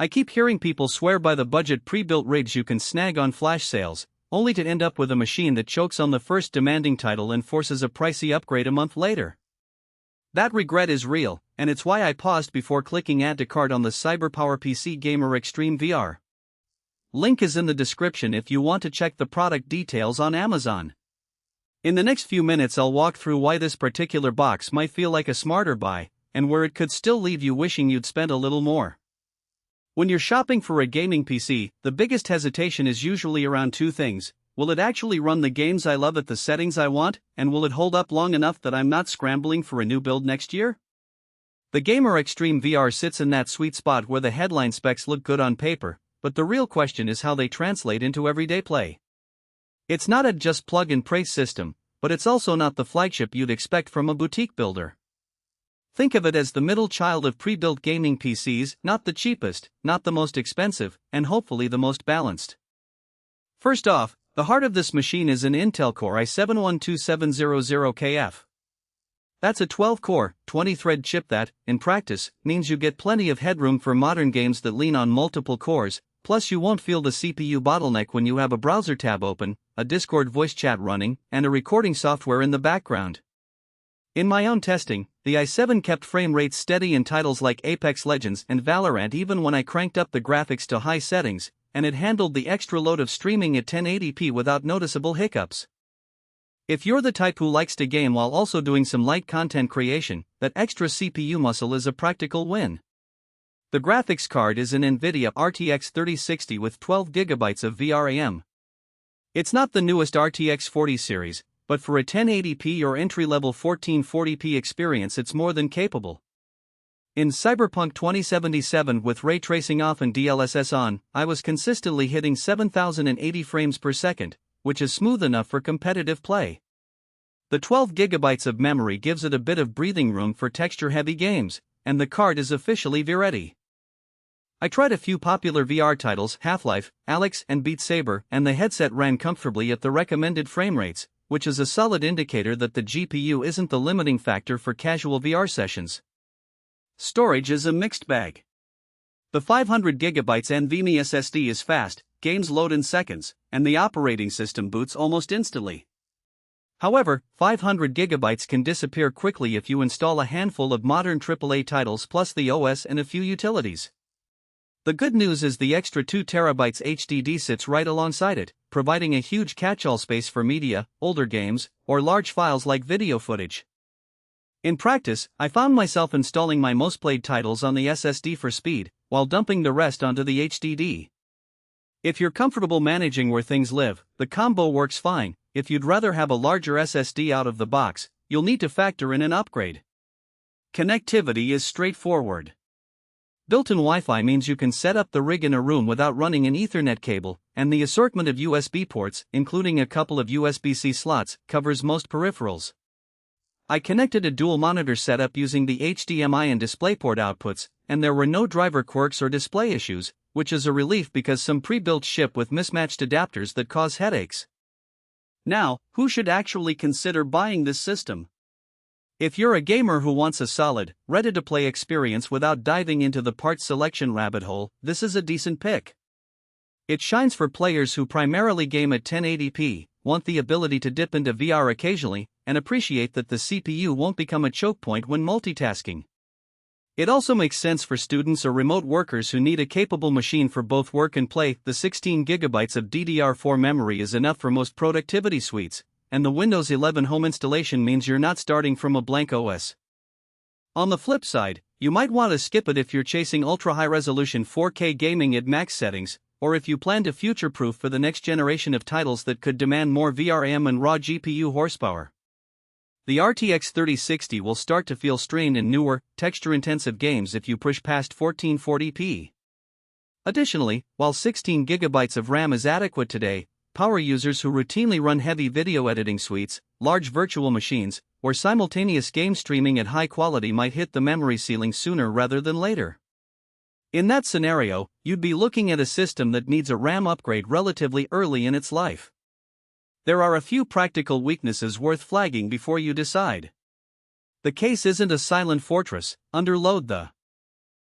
I keep hearing people swear by the budget pre-built rigs you can snag on flash sales, only to end up with a machine that chokes on the first demanding title and forces a pricey upgrade a month later. That regret is real, and it's why I paused before clicking add to cart on the CYBERRPOWERPC Gamer Xtreme VR. Link is in the description if you want to check the product details on Amazon. In the next few minutes I'll walk through why this particular box might feel like a smarter buy, and where it could still leave you wishing you'd spent a little more. When you're shopping for a gaming PC, the biggest hesitation is usually around two things: will it actually run the games I love at the settings I want, and will it hold up long enough that I'm not scrambling for a new build next year? The Gamer Xtreme VR sits in that sweet spot where the headline specs look good on paper, but the real question is how they translate into everyday play. It's not a just plug-and-play system, but it's also not the flagship you'd expect from a boutique builder. Think of it as the middle child of pre-built gaming PCs, not the cheapest, not the most expensive, and hopefully the most balanced. First off, the heart of this machine is an Intel Core i7-12700KF. That's a 12-core, 20-thread chip that, in practice, means you get plenty of headroom for modern games that lean on multiple cores, plus you won't feel the CPU bottleneck when you have a browser tab open, a Discord voice chat running, and a recording software in the background. In my own testing, the i7 kept frame rates steady in titles like Apex Legends and Valorant even when I cranked up the graphics to high settings, and it handled the extra load of streaming at 1080p without noticeable hiccups. If you're the type who likes to game while also doing some light content creation, that extra CPU muscle is a practical win. The graphics card is an NVIDIA RTX 3060 with 12GB of VRAM. It's not the newest RTX 40 series, but for a 1080p or entry-level 1440p experience it's more than capable. In Cyberpunk 2077 with ray tracing off and DLSS on, I was consistently hitting 7080 frames per second, which is smooth enough for competitive play. The 12GB of memory gives it a bit of breathing room for texture-heavy games, and the card is officially VR-ready. I tried a few popular VR titles, Half-Life, Alex, and Beat Saber, and the headset ran comfortably at the recommended frame rates, which is a solid indicator that the GPU isn't the limiting factor for casual VR sessions. Storage is a mixed bag. The 500GB NVMe SSD is fast, games load in seconds, and the operating system boots almost instantly. However, 500GB can disappear quickly if you install a handful of modern AAA titles plus the OS and a few utilities. The good news is the extra 2TB HDD sits right alongside it, providing a huge catch-all space for media, older games, or large files like video footage. In practice, I found myself installing my most played titles on the SSD for speed, while dumping the rest onto the HDD. If you're comfortable managing where things live, the combo works fine. If you'd rather have a larger SSD out of the box, you'll need to factor in an upgrade. Connectivity is straightforward. Built-in Wi-Fi means you can set up the rig in a room without running an Ethernet cable, and the assortment of USB ports, including a couple of USB-C slots, covers most peripherals. I connected a dual monitor setup using the HDMI and DisplayPort outputs, and there were no driver quirks or display issues, which is a relief because some pre-built ship with mismatched adapters that cause headaches. Now, who should actually consider buying this system? If you're a gamer who wants a solid, ready-to-play experience without diving into the parts selection rabbit hole, this is a decent pick. It shines for players who primarily game at 1080p, want the ability to dip into VR occasionally, and appreciate that the CPU won't become a choke point when multitasking. It also makes sense for students or remote workers who need a capable machine for both work and play. The 16GB of DDR4 memory is enough for most productivity suites, and the Windows 11 home installation means you're not starting from a blank OS. On the flip side, you might want to skip it if you're chasing ultra-high-resolution 4K gaming at max settings, or if you plan to future-proof for the next generation of titles that could demand more VRAM and raw GPU horsepower. The RTX 3060 will start to feel strained in newer, texture-intensive games if you push past 1440p. Additionally, while 16GB of RAM is adequate today, power users who routinely run heavy video editing suites, large virtual machines, or simultaneous game streaming at high quality might hit the memory ceiling sooner rather than later. In that scenario, you'd be looking at a system that needs a RAM upgrade relatively early in its life. There are a few practical weaknesses worth flagging before you decide. The case isn't a silent fortress. Under load, the